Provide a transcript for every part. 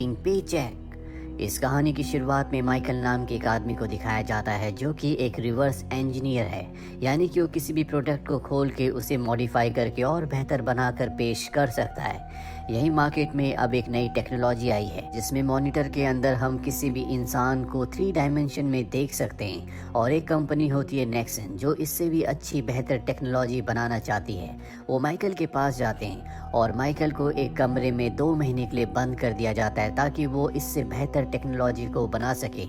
Paycheque. इस कहानी की शुरुआत में माइकल नाम के एक आदमी को दिखाया जाता है जो कि एक रिवर्स इंजीनियर है। यानी कि वो किसी भी प्रोडक्ट को खोल के उसे मॉडिफाई करके और बेहतर बनाकर पेश कर सकता है। यही मार्केट में अब एक नई टेक्नोलॉजी आई है जिसमें मॉनिटर के अंदर हम किसी भी इंसान को 3 डायमेंशन में देख सकते हैं। और एक कंपनी होती है नेक्सन जो इससे भी अच्छी बेहतर टेक्नोलॉजी बनाना चाहती है। वो माइकल के पास जाते हैं और माइकल को एक कमरे में 2 महीने के लिए बंद कर दिया जाता है ताकि वो इससे बेहतर टेक्नोलॉजी को बना सके।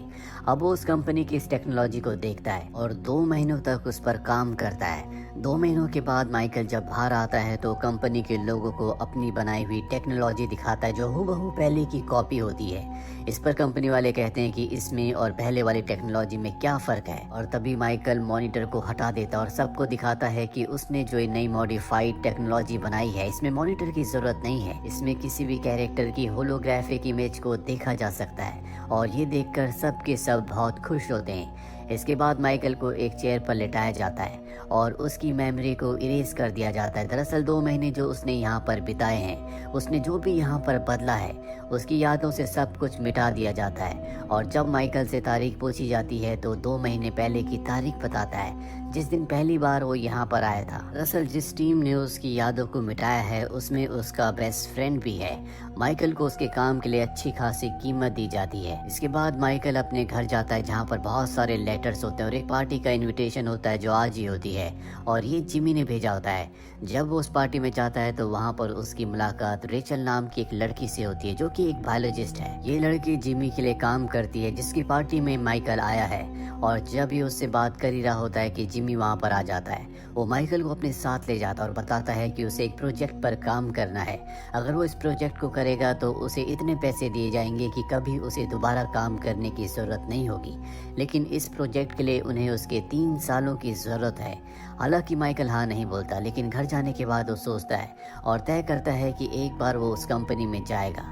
अब वो उस कंपनी की इस टेक्नोलॉजी को देखता है और 2 महीनों तक उस पर काम करता है। 2 महीनों के बाद माइकल जब बाहर आता है तो कंपनी के लोगों को अपनी बनाई हुई टेक्नोलॉजी दिखाता है जो हूबहू पहले की कॉपी होती है। इस पर कंपनी वाले कहते हैं कि इसमें और पहले वाली टेक्नोलॉजी में क्या फ़र्क है। और तभी माइकल मॉनिटर को हटा देता है और सबको दिखाता है कि उसने जो नई मॉडिफाइड टेक्नोलॉजी बनाई है इसमें मॉनिटर की ज़रूरत नहीं है। इसमें किसी भी कैरेक्टर की होलोग्राफिक इमेज को देखा जा सकता है और ये देखकर सब के सब बहुत खुश होते हैं। इसके बाद माइकल को एक चेयर पर लेटाया जाता है और उसकी मेमोरी को इरेज कर दिया जाता है। दरअसल 2 महीने जो उसने यहाँ पर बिताए हैं, उसने जो भी यहाँ पर बदला है उसकी यादों से सब कुछ मिटा दिया जाता है। और जब माइकल से तारीख पूछी जाती है तो 2 महीने पहले की तारीख बताता है जिस दिन पहली बार वो यहाँ पर आया था। दरअसल जिस टीम ने उसकी यादों को मिटाया है उसमें उसका बेस्ट फ्रेंड भी है। माइकल को उसके काम के लिए अच्छी खासी कीमत दी जाती है। इसके बाद माइकल अपने घर जाता है जहाँ पर बहुत सारे लेटर्स होते हैं और एक पार्टी का इनविटेशन होता है जो आज ही होती है और ये जिमी ने भेजा होता है। जब वो उस पार्टी में जाता है तो वहाँ पर उसकी मुलाकात रेचल नाम की एक लड़की से होती है जो कि एक बायोलॉजिस्ट है। ये लड़की जिमी के लिए काम करती है जिसकी पार्टी में माइकल आया है। और जब ये उससे बात कर ही रहा होता है कि जिमी वहाँ पर आ जाता है। वो माइकल को अपने साथ ले जाता है और बताता है कि उसे एक प्रोजेक्ट पर काम करना है। अगर वो इस प्रोजेक्ट को करेगा तो उसे इतने पैसे दिए जाएंगे कि कभी उसे दोबारा काम करने की ज़रूरत नहीं होगी। लेकिन इस प्रोजेक्ट के लिए उन्हें उसके 3 सालों की ज़रूरत है। हालांकि माइकल हाँ नहीं बोलता, लेकिन घर जाने के बाद वो सोचता है और तय करता है कि एक बार वो उस कंपनी में जाएगा।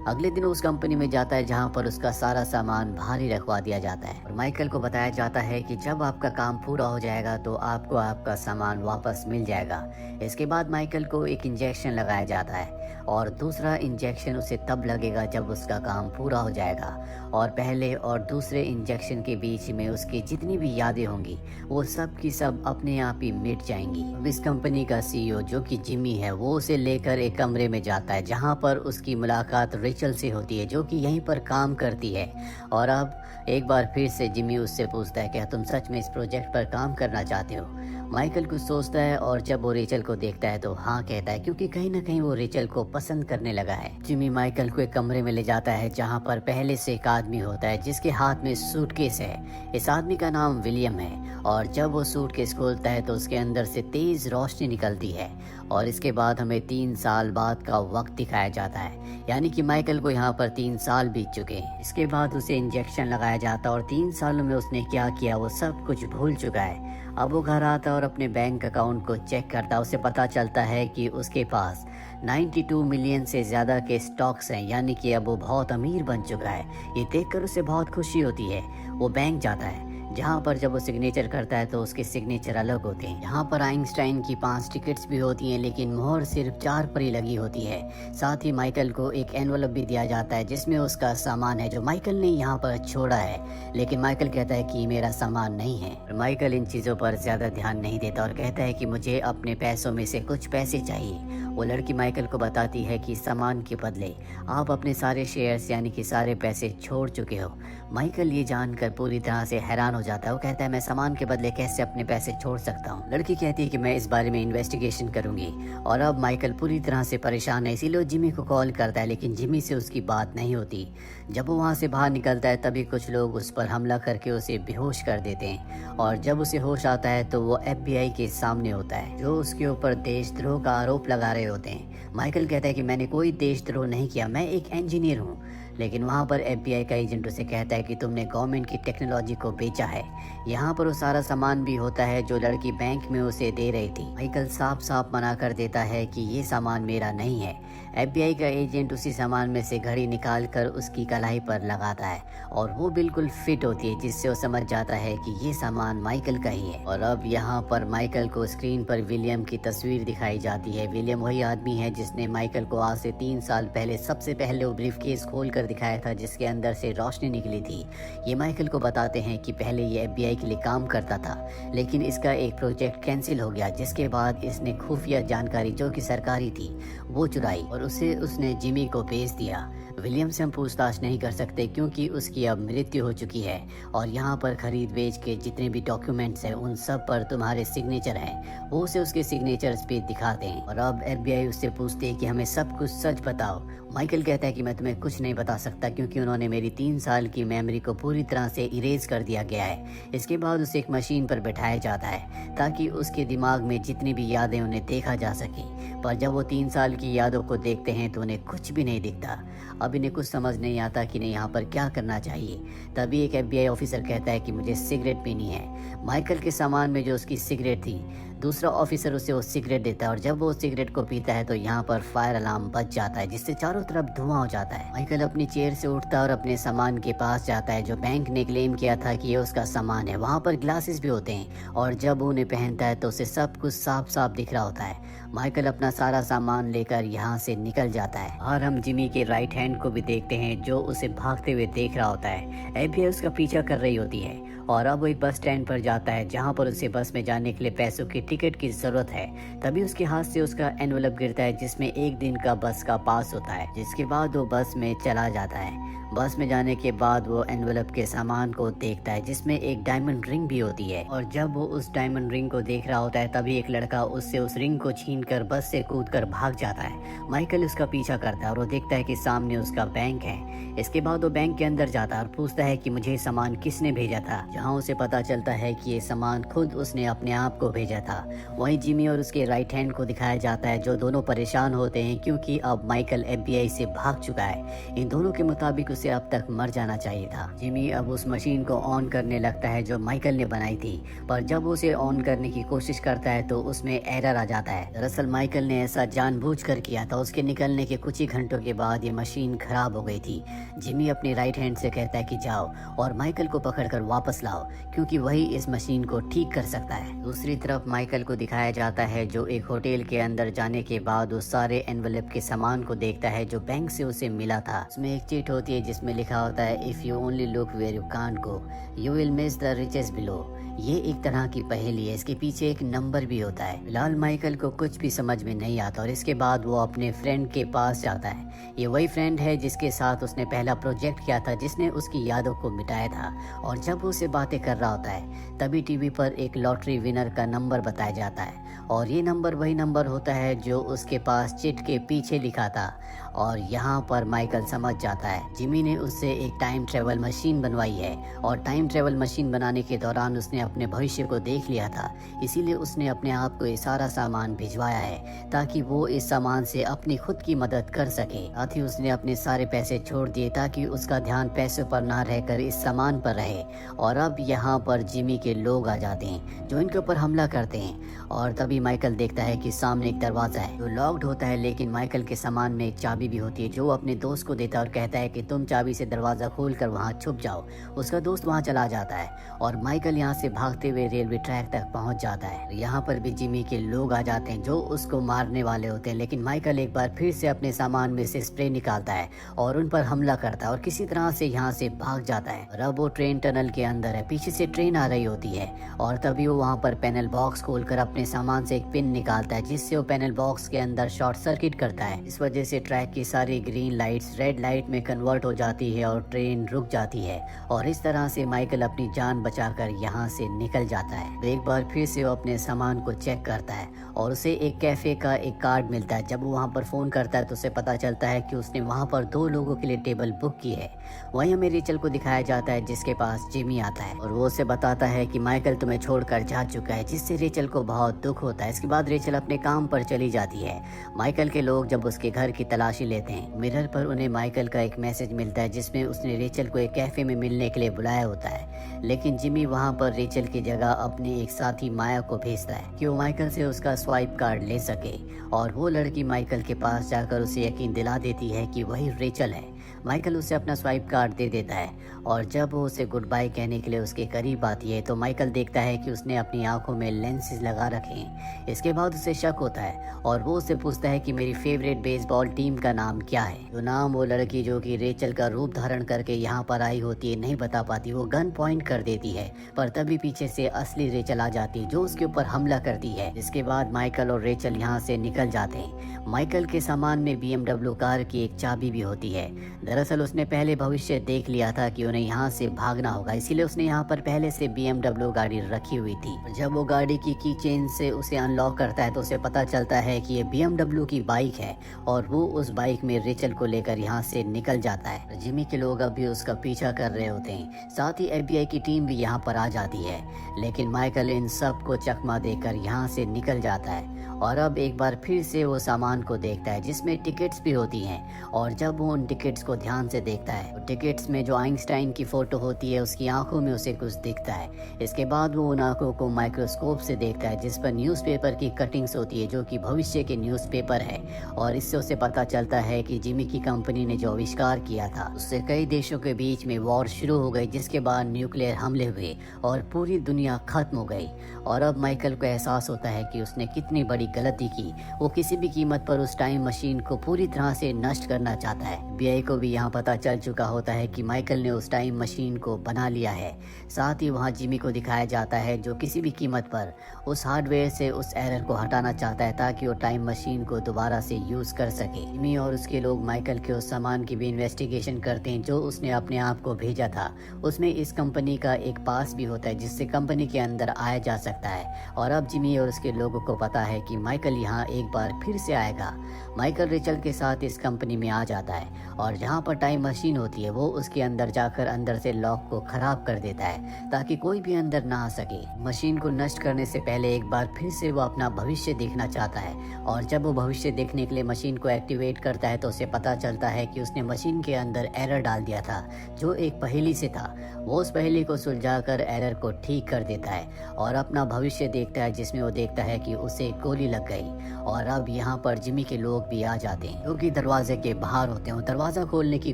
अगले दिन उस कंपनी में जाता है जहाँ पर उसका सारा सामान बाहर ही रखवा दिया जाता है और माइकल को बताया जाता है कि जब आपका काम पूरा हो जाएगा तो आपको आपका सामान वापस मिल जाएगा। इसके बाद माइकल को एक इंजेक्शन लगाया जाता है और दूसरा इंजेक्शन उसे तब लगेगा जब उसका काम पूरा हो जाएगा। और पहले और दूसरे इंजेक्शन के बीच में उसकी जितनी भी यादें होंगी वो सब की सब अपने आप ही मिट जाएंगी। अब इस कंपनी का सीईओ जो कि जिमी है वो उसे लेकर एक कमरे में जाता है जहाँ पर उसकी मुलाकात रेचल से होती है जो कि यहीं पर काम करती है। और अब एक बार फिर से जिमी उससे पूछता है क्या तुम सच में इस प्रोजेक्ट पर काम करना चाहते हो। माइकल कुछ सोचता है और जब वो रेचल को देखता है तो हाँ कहता है क्योंकि कहीं ना कहीं वो रेचल को पसंद करने लगा है। जिमी माइकल को एक कमरे में ले जाता है जहाँ पर पहले से एक आदमी होता है जिसके हाथ में सूटकेस है। इस आदमी का नाम विलियम है और जब वो सूटकेस खोलता है तो उसके अंदर से तेज रोशनी निकलती है। और इसके बाद हमें 3 साल बाद का वक्त दिखाया जाता है, यानी कि माइकल को यहाँ पर 3 साल बीत चुके हैं। इसके बाद उसे इंजेक्शन लगाया जाता है और 3 सालों में उसने क्या किया वो सब कुछ भूल चुका है। अब वो घर आता है और अपने बैंक अकाउंट को चेक करता है। उसे पता चलता है कि उसके पास 92 मिलियन से ज़्यादा के स्टॉक्स हैं, यानी कि अब वो बहुत अमीर बन चुका है। ये देखकर उसे बहुत खुशी होती है। वो बैंक जाता है जहाँ पर जब वो सिग्नेचर करता है तो उसके सिग्नेचर अलग होते हैं। यहाँ पर आइंस्टाइन की 5 टिकट्स भी होती हैं लेकिन मोहर सिर्फ 4 पर ही लगी होती है। साथ ही माइकल को एक एनवलप भी दिया जाता है जिसमें उसका सामान है जो माइकल ने यहाँ पर छोड़ा है। लेकिन माइकल कहता है कि मेरा सामान नहीं है। और माइकल इन चीज़ों पर ज़्यादा ध्यान नहीं देता और कहता है कि मुझे अपने पैसों में से कुछ पैसे चाहिए। वो लड़की माइकल को बताती है कि सामान के बदले आप अपने सारे शेयर्स यानी कि सारे पैसे छोड़ चुके हो। माइकल ये जानकर पूरी तरह से हैरान हो जाता है। वो कहता है मैं सामान के बदले कैसे अपने पैसे छोड़ सकता हूँ। लड़की कहती है कि मैं इस बारे में इन्वेस्टिगेशन करूंगी। और अब माइकल पूरी तरह से परेशान है, इसीलिए वो जिमी को कॉल करता है लेकिन जिमी से उसकी बात नहीं होती। जब वो वहाँ से बाहर निकलता है तभी कुछ लोग उस पर हमला करके उसे बेहोश कर देते हैं। और जब उसे होश आता है तो वो FBI के सामने होता है जो उसके ऊपर देशद्रोह का आरोप लगा रहे होते हैं। माइकल कहता है कि मैंने कोई देशद्रोह नहीं किया, मैं एक इंजीनियर हूँ। लेकिन वहाँ पर FBI का एजेंट उसे कहता है कि तुमने गवर्नमेंट की टेक्नोलॉजी को बेचा है। यहाँ पर वो सारा सामान भी होता है जो लड़की बैंक में उसे दे रही थी। माइकल साफ साफ मना कर देता है कि ये सामान मेरा नहीं है। FBI का एजेंट उसी सामान में से घड़ी निकाल कर उसकी कलाई पर लगाता है और वो बिल्कुल फिट होती है जिससे वो समझ जाता है कि ये सामान माइकल का ही है। और अब यहाँ पर माइकल को स्क्रीन पर विलियम की तस्वीर दिखाई जाती है। विलियम वही आदमी है जिसने माइकल को आज से 3 साल पहले सबसे पहले वो ब्रीफकेस खोल कर सिलेंडर दिखाया था जिसके अंदर से रोशनी निकली थी। ये माइकल को बताते हैं कि पहले ये FBI के लिए काम करता था, लेकिन इसका एक प्रोजेक्ट कैंसिल हो गया, जिसके बाद इसने खुफिया जानकारी जो कि सरकारी थी वो चुराई और उसने जिमी को भेज दिया। विलियम से हम पूछताछ नहीं कर सकते क्योंकि उसकी अब मृत्यु हो चुकी है और यहाँ पर खरीद बेच के जितने भी डॉक्यूमेंट्स हैं उन सब पर तुम्हारे सिग्नेचर हैं। वो उसे उसके सिग्नेचर्स पे दिखाते हैं और अब FBI उससे पूछते हैं कि हमें सब कुछ सच बताओ। माइकल कहता है कि मैं तुम्हें कुछ नहीं बता सकता क्योंकि उन्होंने मेरी 3 साल की मेमोरी को पूरी तरह से इरेज कर दिया गया है। इसके बाद उसे एक मशीन पर बैठाया जाता है ताकि उसके दिमाग में जितनी भी यादें उन्हें देखा जा सके, पर जब वो 3 साल की यादों को देखते हैं तो उन्हें कुछ भी नहीं दिखता। अब इन्हें कुछ समझ नहीं आता कि इन्हें यहाँ पर क्या करना चाहिए। तभी एक FBI ऑफिसर कहता है कि मुझे सिगरेट पीनी है। माइकल के सामान में जो उसकी सिगरेट थी, दूसरा ऑफिसर उसे वो सिगरेट देता है और जब वो सिगरेट को पीता है तो यहाँ पर फायर अलार्म बज जाता है जिससे चारों तरफ धुआं हो जाता है। माइकल अपनी चेयर से उठता है और अपने सामान के पास जाता है जो बैंक ने क्लेम किया था कि ये उसका सामान है। वहाँ पर ग्लासेस भी होते हैं और जब उन्हें पहनता है तो उसे सब कुछ साफ साफ दिख रहा होता है। माइकल अपना सारा सामान लेकर यहाँ से निकल जाता है और हम जिमी के राइट हैंड को भी देखते हैं जो उसे भागते हुए देख रहा होता है। FBI उसका पीछा कर रही होती है और अब वो एक बस स्टैंड पर जाता है जहाँ पर उसे बस में जाने के लिए पैसों की टिकट की जरूरत है। तभी उसके हाथ से उसका एनवलप गिरता है जिसमें 1 दिन का बस का पास होता है, जिसके बाद वो बस में चला जाता है। बस में जाने के बाद वो एनवलप के सामान को देखता है जिसमें एक डायमंड रिंग भी होती है और जब वो उस डायमंड रिंग को देख रहा होता है तभी एक लड़का उससे उस रिंग को छीनकर बस से कूदकर भाग जाता है। माइकल उसका पीछा करता है और वो देखता है कि सामने उसका बैंक है। इसके बाद वो बैंक के अंदर जाता है और पूछता है कि मुझे सामान किसने भेजा था, जहाँ उसे पता चलता है कि ये सामान खुद उसने अपने आप को भेजा था। वहीं जिमी और उसके राइट हैंड को दिखाया जाता है जो दोनों परेशान होते हैं क्योंकि अब माइकल FBI से भाग चुका है। इन दोनों के मुताबिक उसे अब तक मर जाना चाहिए था। जिमी अब उस मशीन को ऑन करने लगता है जो माइकल ने बनाई थी, पर जब उसे ऑन करने की कोशिश करता है तो उसमें एरर आ जाता है। दरअसल माइकल ने ऐसा जानबूझकर किया था। उसके निकलने के कुछ ही घंटों के बाद ये मशीन खराब हो गई थी। जिमी अपने राइट हैंड से कहता है कि जाओ और माइकल को पकड़कर वापस लाओ क्योंकि वही इस मशीन को ठीक कर सकता है। दूसरी तरफ माइकल को दिखाया जाता है जो एक होटल के अंदर जाने के बाद उस सारे एनवलप के सामान को देखता है जो बैंक से उसे मिला था। उसमें एक चिट होती है जिसमें लिखा होता है if you only look where you can't go you will miss the richest below. ये एक तरह की पहेली है। इसके पीछे एक नंबर भी होता है। फिलहाल माइकल को कुछ भी समझ में नहीं आता और इसके बाद वो अपने फ्रेंड के पास जाता है। ये वही फ्रेंड है जिसके साथ उसने पहला प्रोजेक्ट किया था जिसने उसकी यादों को मिटाया था और जब वो उससे बातें कर रहा होता है तभी टीवी पर एक लॉटरी विनर का नंबर बताया जाता है और ये नंबर वही नंबर होता है जो उसके पास चिट के पीछे लिखा था। और यहाँ पर माइकल समझ जाता है जिमी ने उससे एक टाइम ट्रेवल मशीन बनवाई है और टाइम ट्रेवल मशीन बनाने के दौरान उसने अपने भविष्य को देख लिया था, इसीलिए उसने अपने आप को ये सारा सामान भिजवाया है ताकि वो इस सामान से अपनी खुद की मदद कर सके। साथ ही उसने अपने सारे पैसे छोड़ दिए ताकि उसका ध्यान पैसों पर ना रहकर इस सामान पर रहे। और अब यहाँ पर जिमी के लोग आ जाते हैं जो इनके ऊपर हमला करते हैं और तभी माइकल देखता है कि सामने एक दरवाजा है जो लॉक्ड होता है, लेकिन माइकल के सामान में एक चाबी भी होती है जो अपने दोस्त को देता है और कहता है कि तुम चाबी से दरवाजा खोलकर वहाँ छुप जाओ। उसका दोस्त वहाँ चला जाता है और माइकल यहाँ से भागते हुए रेलवे ट्रैक तक पहुँच जाता है। यहाँ पर भी जिमी के लोग आ जाते हैं जो उसको मारने वाले होते हैं, लेकिन माइकल एक बार फिर से अपने सामान में से स्प्रे निकालता है और उन पर हमला करता है और किसी तरह से यहाँ से भाग जाता है। और अब वो ट्रेन टनल के अंदर है, पीछे से ट्रेन आ रही होती है और तभी वो वहाँ पर पैनल बॉक्स खोलकर अपने सामान से एक पिन निकालता है जिससे वो पैनल बॉक्स के अंदर शॉर्ट सर्किट करता है। इस वजह से ट्रैक की सारी ग्रीन लाइट्स रेड लाइट में कन्वर्ट हो जाती है और ट्रेन रुक जाती है और इस तरह से माइकल अपनी जान बचाकर यहाँ से निकल जाता है। एक बार फिर से वो अपने सामान को चेक करता है और उसे एक कैफे का एक कार्ड मिलता है। जब वो वहाँ पर फोन करता है तो उसे पता चलता है कि उसने वहाँ पर 2 लोगों के लिए टेबल बुक की है। वहीं हमें रेचल को दिखाया जाता है जिसके पास जिमी आता है और वो उसे बताता है कि माइकल तुम्हें छोड़कर जा चुका है, जिससे रेचल को बहुत दुख होता है। इसके बाद रेचल अपने काम पर चली जाती है। माइकल के लोग जब उसके घर की तलाशी लेते हैं, मिरर पर उन्हें माइकल का एक मैसेज मिलता है जिसमें उसने रेचल को एक कैफे में मिलने के लिए बुलाया होता है, लेकिन जिमी वहाँ पर रेचल की जगह अपने एक साथी माया को भेजता है कि वो माइकल से उसका स्वाइप कार्ड ले सके और वो लड़की माइकल के पास जाकर उसे यकीन दिला देती है कि वही रेचल है। माइकल उसे अपना स्वाइप कार्ड दे देता है और जब वो उसे गुड बाय कहने के लिए उसके करीब आती है तो माइकल देखता है कि उसने अपनी आंखों में लेंसेज लगा रखे हैं। इसके बाद उसे शक होता है और वो उससे पूछता है कि मेरी फेवरेट बेसबॉल टीम का नाम क्या है। जो नाम वो लड़की जो कि रेचल का रूप धारण करके यहाँ पर आई होती है नहीं बता पाती, वो गन पॉइंट कर देती है, पर तभी पीछे से असली रेचल आ जाती है जो उसके ऊपर हमला करती है। इसके बाद माइकल और रेचल यहाँ से निकल जाते हैं। माइकल के सामान में BMW कार की एक चाबी भी होती है। दरअसल उसने पहले भविष्य देख लिया था कि उन्हें यहाँ से भागना होगा, इसीलिए उसने यहाँ पर पहले से BMW गाड़ी रखी हुई थी। जब वो गाड़ी की चेन से उसे अनलॉक करता है तो उसे पता चलता है कि ये BMW की बाइक है और वो उस बाइक में रेचल को लेकर यहाँ से निकल जाता है। जिमी के लोग अभी उसका पीछा कर रहे होते हैं, साथ ही FBI की टीम भी यहाँ पर आ जाती है, लेकिन माइकल इन सब को चकमा देकर यहाँ से निकल जाता है और अब एक बार फिर से वो सामान को देखता है जिसमें टिकट्स भी होती हैं। और जब वो उन टिकट्स को ध्यान से देखता है तो टिकट्स में जो आइंस्टाइन की फोटो होती है उसकी आंखों में उसे कुछ दिखता है। इसके बाद वो उन आंखों को माइक्रोस्कोप से देखता है जिस पर न्यूज़पेपर की कटिंग्स होती है जो कि भविष्य के न्यूज़पेपर है, और इससे उसे पता चलता है कि जिमी की कंपनी ने जो आविष्कार किया था उससे कई देशों के बीच में वॉर शुरू हो गई, जिसके बाद न्यूक्लियर हमले हुए और पूरी दुनिया खत्म हो गई। और अब माइकल को एहसास होता है कि उसने कितनी बड़ी गलती की। वो किसी भी कीमत पर उस टाइम मशीन को पूरी तरह से नष्ट करना चाहता है। FBI को भी यहाँ पता चल चुका होता है कि माइकल ने उस टाइम मशीन को बना लिया है। साथ ही वहाँ जिमी को दिखाया जाता है जो किसी भी कीमत पर उस हार्डवेयर से उस एरर को हटाना चाहता है ताकि वो टाइम मशीन को दोबारा से यूज कर सके। जिमी और उसके लोग माइकल के उस सामान की भी इन्वेस्टिगेशन करते हैं जो उसने अपने आप को भेजा था। उसमें इस कंपनी का एक पास भी होता है जिससे कंपनी के अंदर आया जा सकता है। और अब जिमी और उसके लोगों को पता है कि माइकल यहाँ एक बार फिर से आएगा। माइकल रेचल के साथ इस कंपनी में आ जाता है और जहाँ पर टाइम मशीन होती है वो उसके अंदर जाकर अंदर से लॉक को खराब कर देता है ताकि कोई भी अंदर ना आ सके। मशीन को नष्ट करने से पहले एक बार फिर से वो अपना भविष्य देखना चाहता है और जब वो भविष्य देखने के लिए मशीन को एक्टिवेट करता है तो उसे पता चलता है कि उसने मशीन के अंदर एरर डाल दिया था जो एक पहेली से था। वो उस पहेली को सुलझाकर एरर को ठीक कर देता है और अपना भविष्य देखता है जिसमें वो देखता है कि उसे गोली लग गई। और अब यहाँ पर जिमी के लोग भी आ जाते हैं जो कि दरवाजे के बाहर होते हैं, दरवाजा खोलने की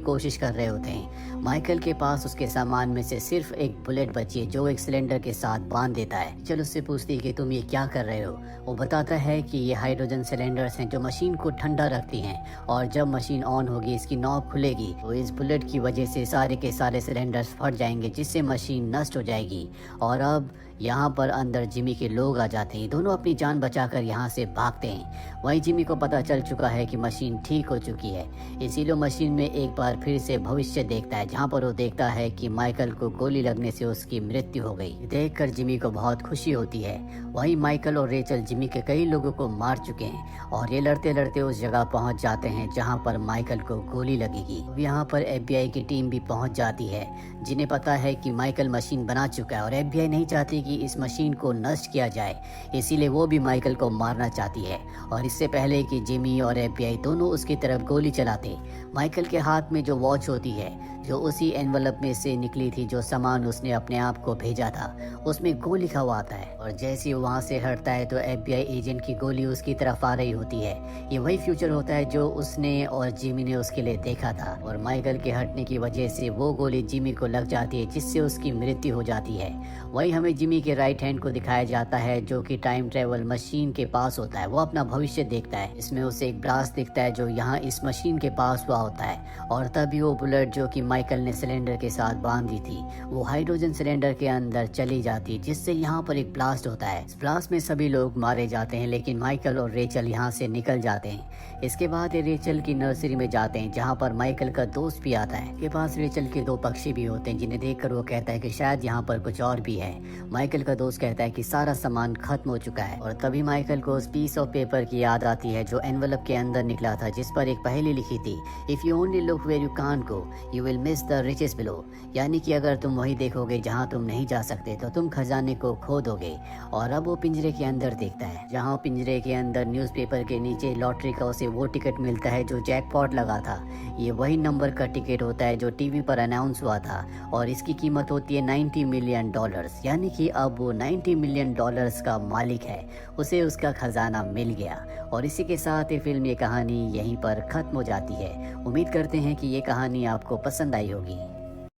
कोशिश कर रहे होते हैं। माइकल के पास उसके सामान में से सिर्फ एक बुलेट बची है जो एक सिलेंडर के साथ बांध देता है। चल उससे पूछती है कि तुम ये क्या कर रहे हो। वो बताता है कि ये हाइड्रोजन सिलेंडर्स हैं जो मशीन को ठंडा रखती हैं और जब मशीन ऑन होगी इसकी नॉब खुलेगी तो इस बुलेट की वजह से सारे के सारे सिलेंडर्स फट जाएंगे जिससे मशीन नष्ट हो जाएगी। और अब यहाँ पर अंदर जिमी के लोग आ जाते हैं। दोनों अपनी जान बचाकर यहाँ से भागते हैं। वहीं जिमी को पता चल चुका है कि मशीन ठीक हो चुकी है, इसीलिए मशीन में एक बार फिर से भविष्य देखता है जहाँ पर वो देखता है कि माइकल को गोली लगने से उसकी मृत्यु हो गई। देखकर जिमी को बहुत खुशी होती है। वहीं माइकल और रेचल जिमी के कई लोगों को मार चुके हैं और ये लड़ते लड़ते उस जगह पहुंच जाते हैं जहां पर माइकल को गोली लगेगी। यहाँ पर FBI की टीम भी पहुंच जाती है जिन्हें पता है कि माइकल मशीन बना चुका है और FBI नहीं चाहती कि इस मशीन को नष्ट किया जाए, इसीलिए वो भी माइकल को मारना चाहती है। और इससे पहले कि जिमी और FBI दोनों उसकी तरफ गोली चलाते, माइकल के हाथ में जो वॉच होती है जो उसी एनवलप में से निकली थी जो सामान उसने अपने आप को भेजा था उसमें गो लिखा हुआ आता है। और जैसे ही वहाँ से हटता है तो FBI एजेंट की गोली उसकी तरफ आ रही होती है। ये वही फ्यूचर होता है जो उसने और जिमी ने उसके लिए देखा था और माइकल के हटने की वजह से वो गोली जिमी को लग जाती है जिससे उसकी मृत्यु हो जाती है। वही हमें जिमी के राइट हैंड को दिखाया जाता है जो कि टाइम ट्रेवल मशीन के पास होता है। वो अपना भविष्य देखता है। इसमें उसे एक ब्रास दिखता है जो यहाँ इस मशीन के पास हुआ होता है और तभी वो बुलेट जो कि माइकल ने सिलेंडर के साथ बांध दी थी वो हाइड्रोजन सिलेंडर के अंदर चली जाती है जिससे यहाँ पर एक ब्लास्ट होता है। इस ब्लास्ट में सभी लोग मारे जाते हैं लेकिन माइकल और रेचल यहाँ से निकल जाते हैं। इसके बाद ये रेचल की नर्सरी में जाते हैं जहाँ पर माइकल का दोस्त भी आता है। के पास रेचल के दो पक्षी भी होते हैं जिन्हें देखकर वो कहता है कि शायद यहाँ पर कुछ और भी है। माइकल का दोस्त कहता है कि सारा सामान खत्म हो चुका है और तभी माइकल को उस पीस ऑफ पेपर की याद आती है जो एनवलप के अंदर निकला था जिस पर एक पहेली लिखी थी, if you only look where you can't go you will miss the riches below, यानी कि अगर तुम वही देखोगे जहाँ तुम नहीं जा सकते तो तुम खजाने को खो दोगे। और अब वो पिंजरे के अंदर देखता है जहाँ पिंजरे के अंदर न्यूज़पेपर के नीचे लॉटरी का उसे वो टिकट मिलता है जो जैकपॉट लगा था। ये वही नंबर का टिकट होता है जो टीवी पर अनाउंस हुआ था और इसकी कीमत होती है $90 मिलियन, यानी कि अब वो $90 मिलियन का मालिक है। उसे उसका खजाना मिल गया और इसी के साथ ये फिल्म, ये कहानी यहीं पर खत्म हो जाती है। उम्मीद करते हैं कि ये कहानी आपको पसंद आई होगी।